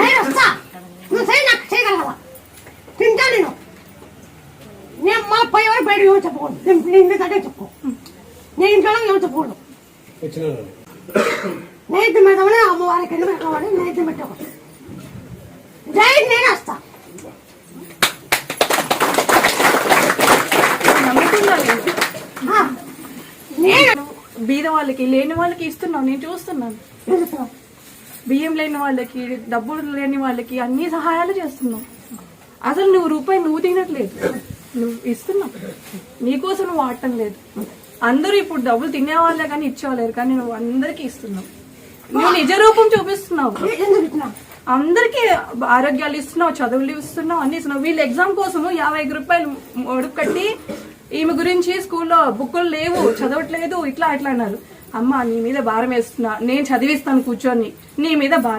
నేను వస్తా, నువ్వు నాకు చేయగలవా? తింటా నేను మా పోయే వరకు బయట ఏమో చెప్పకూడదు. నేను ఇంటి దగ్గర చెప్పుకో, నేను ఇంట్లో ఏమో చెప్పకూడదు. నైద్యం పెడతామని అమ్మవారికి ఎండు పెట్టుకోవాలి, నైద్యం పెట్టుకోవాలి. డైరెక్ట్ నేను వస్తా. బీద వాళ్ళకి లేని వాళ్ళకి ఇస్తున్నావు, నేను చూస్తున్నాను. బియ్యం లేని వాళ్ళకి, డబ్బులు లేని వాళ్ళకి అన్ని సహాయాలు చేస్తున్నావు. అసలు నువ్వు రూపాయి నువ్వు తినట్లేదు, నువ్వు ఇస్తున్నావు. నీకోసం నువ్వు వాడటం లేదు. అందరూ ఇప్పుడు డబ్బులు తినేవాళ్ళే కానీ ఇచ్చేవాళ్ళేరు, కానీ నువ్వు అందరికీ ఇస్తున్నావు. నువ్వు నిజ రూపం చూపిస్తున్నావు. అందరికీ ఆరోగ్యాలు ఇస్తున్నావు, చదువులు ఇస్తున్నావు, అన్ని ఇస్తున్నావు. వీళ్ళ ఎగ్జామ్ కోసము 50 రూపాయలు ఒడుపు కట్టి ఈమె గురించి స్కూల్లో బుక్కులు లేవు, చదవట్లేదు, ఇట్లా అట్లా అన్నారు. అమ్మ నీ మీద భారం వేస్తున్నా, నేను చదివిస్తాను కూర్చొని, నీ మీద భారం.